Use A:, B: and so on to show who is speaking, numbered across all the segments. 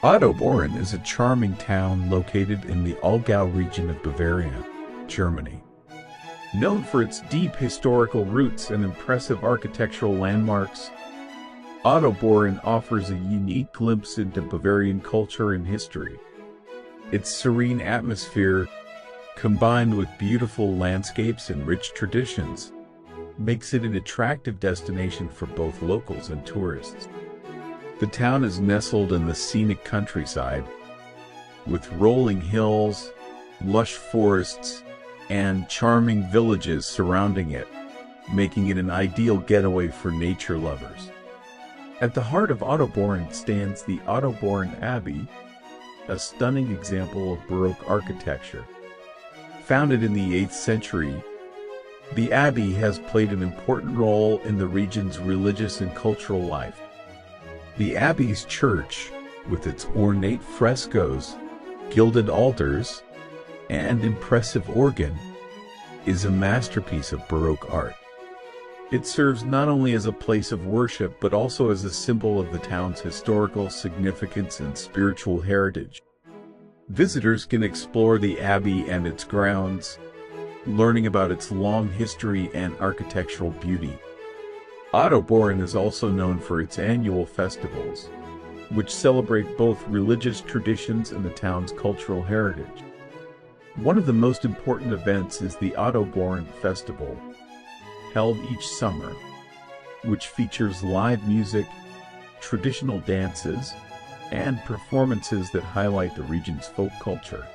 A: Ottobeuren is a charming town located in the Allgäu region of Bavaria, Germany. Known for its deep historical roots and impressive architectural landmarks, Ottobeuren offers a unique glimpse into Bavarian culture and history. Its serene atmosphere, combined with beautiful landscapes and rich traditions, makes it an attractive destination for both locals and tourists. The town is nestled in the scenic countryside, with rolling hills, lush forests, and charming villages surrounding it, making it an ideal getaway for nature lovers. At the heart of Ottobeuren stands the Ottobeuren Abbey, a stunning example of Baroque architecture. Founded in the 8th century, the abbey has played an important role in the region's religious and cultural life. The abbey's church, with its ornate frescoes, gilded altars, and impressive organ, is a masterpiece of Baroque art. It serves not only as a place of worship but also as a symbol of the town's historical significance and spiritual heritage. Visitors can explore the abbey and its grounds, learning about its long history and architectural beauty. Ottobeuren is also known for its annual festivals, which celebrate both religious traditions and the town's cultural heritage. One of the most important events is the Ottobeuren Festival, held each summer, which features live music, traditional dances, and performances that highlight the region's folk culture.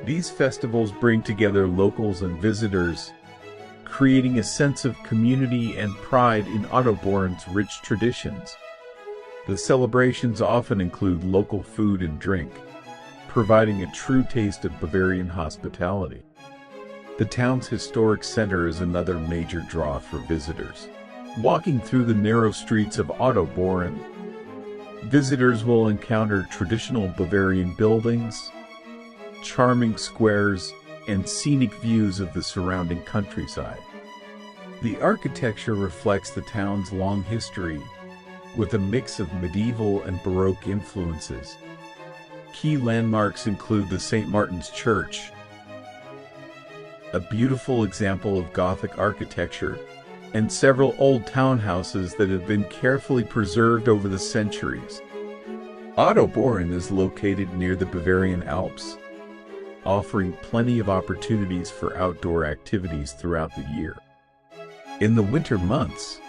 A: These festivals bring together locals and visitors, creating a sense of community and pride in Ottobeuren's rich traditions. The celebrations often include local food and drink, providing a true taste of Bavarian hospitality. The town's historic center is another major draw for visitors. Walking through the narrow streets of Ottobeuren, visitors will encounter traditional Bavarian buildings, charming squares, and scenic views of the surrounding countryside. The architecture reflects the town's long history, with a mix of medieval and Baroque influences. Key landmarks include the St. Martin's Church, a beautiful example of Gothic architecture, and several old townhouses that have been carefully preserved over the centuries. Ottobeuren is located near the Bavarian Alps, offering plenty of opportunities for outdoor activities throughout the year. In the winter months,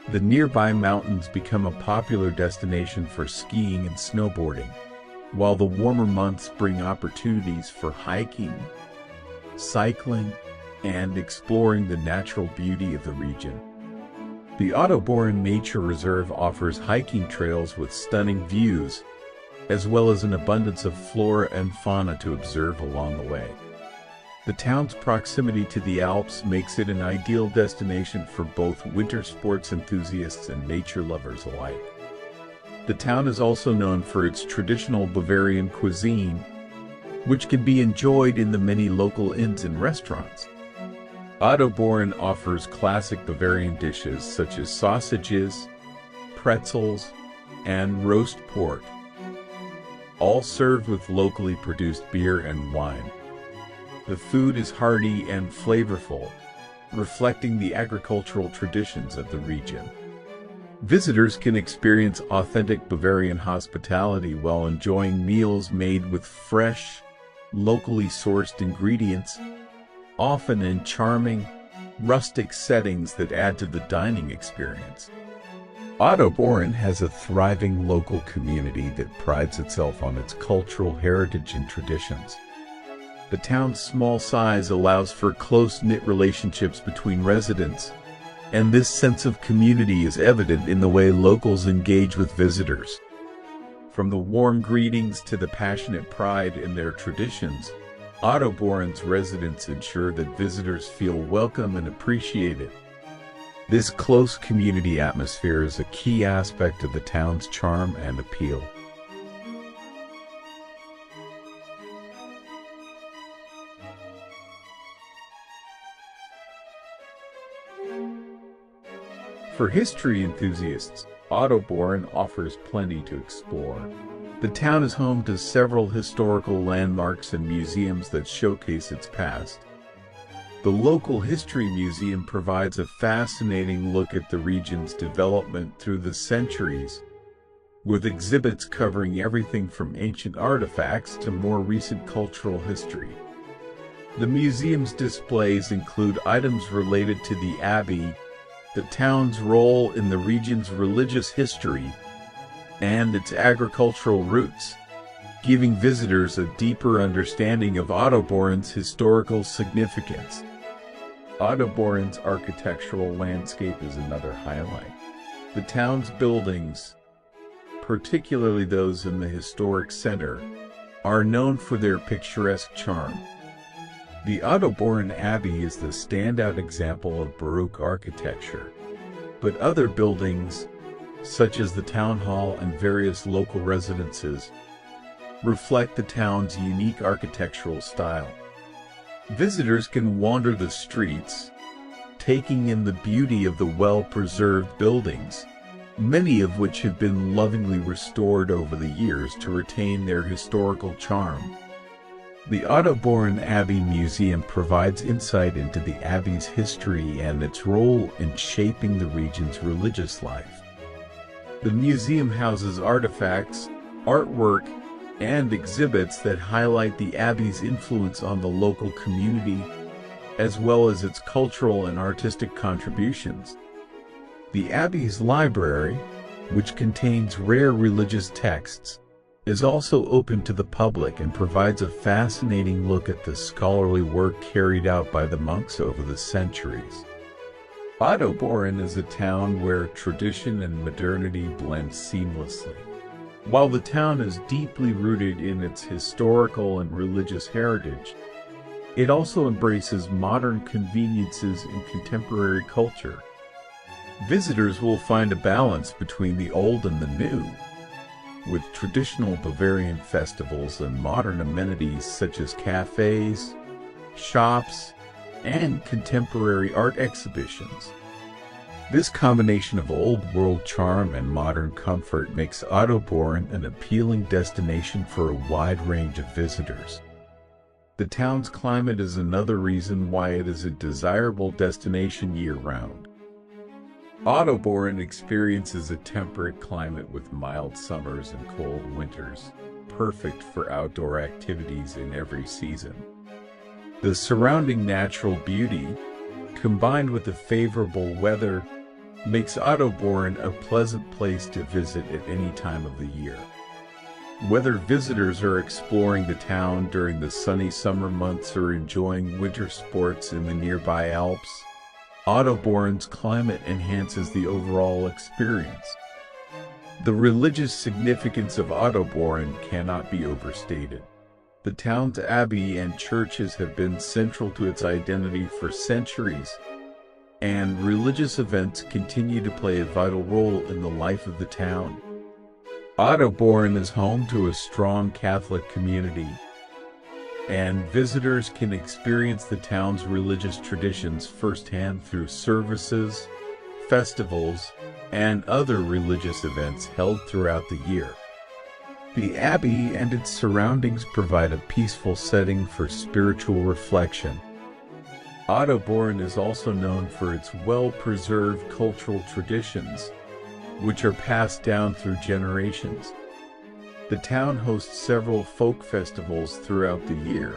A: the nearby mountains become a popular destination for skiing and snowboarding, while the warmer months bring opportunities for hiking, cycling, and exploring the natural beauty of the region. The Ottobeuren Nature Reserve offers hiking trails with stunning views, as well as an abundance of flora and fauna to observe along the way. The town's proximity to the Alps makes it an ideal destination for both winter sports enthusiasts and nature lovers alike. The town is also known for its traditional Bavarian cuisine, which can be enjoyed in the many local inns and restaurants. Ottobeuren offers classic Bavarian dishes such as sausages, pretzels, and roast pork, all served with locally produced beer and wine. The food is hearty and flavorful, reflecting the agricultural traditions of the region. Visitors can experience authentic Bavarian hospitality while enjoying meals made with fresh, locally sourced ingredients, often in charming, rustic settings that add to the dining experience. Ottobeuren has a thriving local community that prides itself on its cultural heritage and traditions. The town's small size allows for close-knit relationships between residents, and this sense of community is evident in the way locals engage with visitors. From the warm greetings to the passionate pride in their traditions, Ottobeuren's residents ensure that visitors feel welcome and appreciated. This close community atmosphere is a key aspect of the town's charm and appeal. For history enthusiasts, Ottobeuren offers plenty to explore. The town is home to several historical landmarks and museums that showcase its past. The local history museum provides a fascinating look at the region's development through the centuries, with exhibits covering everything from ancient artifacts to more recent cultural history. The museum's displays include items related to the abbey, the town's role in the region's religious history, and its agricultural roots, giving visitors a deeper understanding of Ottobeuren's historical significance. Ottobeuren's architectural landscape is another highlight. The town's buildings, particularly those in the historic center, are known for their picturesque charm. The Ottobeuren Abbey is the standout example of Baroque architecture, but other buildings, such as the town hall and various local residences, reflect the town's unique architectural style. Visitors can wander the streets, taking in the beauty of the well-preserved buildings, many of which have been lovingly restored over the years to retain their historical charm. The Ottobeuren Abbey Museum provides insight into the abbey's history and its role in shaping the region's religious life. The museum houses artifacts, artwork, and exhibits that highlight the abbey's influence on the local community, as well as its cultural and artistic contributions. The abbey's library, which contains rare religious texts, is also open to the public and provides a fascinating look at the scholarly work carried out by the monks over the centuries. Ottobeuren is a town where tradition and modernity blend seamlessly. While the town is deeply rooted in its historical and religious heritage, it also embraces modern conveniences and contemporary culture. Visitors will find a balance between the old and the new, with traditional Bavarian festivals and modern amenities such as cafes, shops, and contemporary art exhibitions. This combination of old-world charm and modern comfort makes Ottobeuren an appealing destination for a wide range of visitors. The town's climate is another reason why it is a desirable destination year-round. Ottobeuren experiences a temperate climate with mild summers and cold winters, perfect for outdoor activities in every season. The surrounding natural beauty, combined with the favorable weather, makes Ottobeuren a pleasant place to visit at any time of the year. Whether visitors are exploring the town during the sunny summer months or enjoying winter sports in the nearby Alps, Ottobeuren's climate enhances the overall experience. The religious significance of Ottobeuren cannot be overstated. The town's abbey and churches have been central to its identity for centuries, and religious events continue to play a vital role in the life of the town. Ottobeuren is home to a strong Catholic community, and visitors can experience the town's religious traditions firsthand through services, festivals, and other religious events held throughout the year. The abbey and its surroundings provide a peaceful setting for spiritual reflection. Ottobeuren is also known for its well-preserved cultural traditions, which are passed down through generations. The town hosts several folk festivals throughout the year,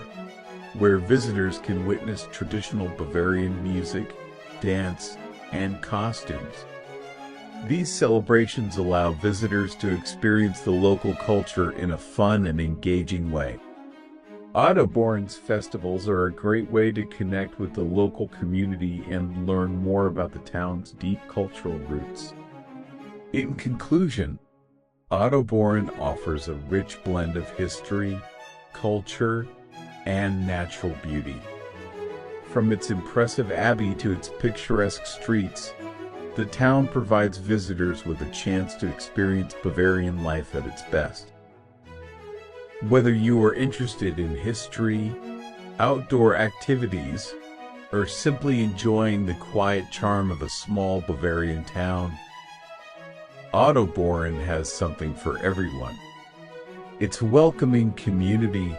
A: where visitors can witness traditional Bavarian music, dance, and costumes. These celebrations allow visitors to experience the local culture in a fun and engaging way. Ottobeuren's festivals are a great way to connect with the local community and learn more about the town's deep cultural roots. In conclusion, Ottobeuren offers a rich blend of history, culture, and natural beauty. From its impressive abbey to its picturesque streets, the town provides visitors with a chance to experience Bavarian life at its best. Whether you are interested in history, outdoor activities, or simply enjoying the quiet charm of a small Bavarian town, Ottobeuren has something for everyone. Its welcoming community,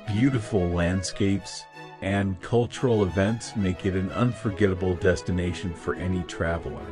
A: beautiful landscapes, and cultural events make it an unforgettable destination for any traveler.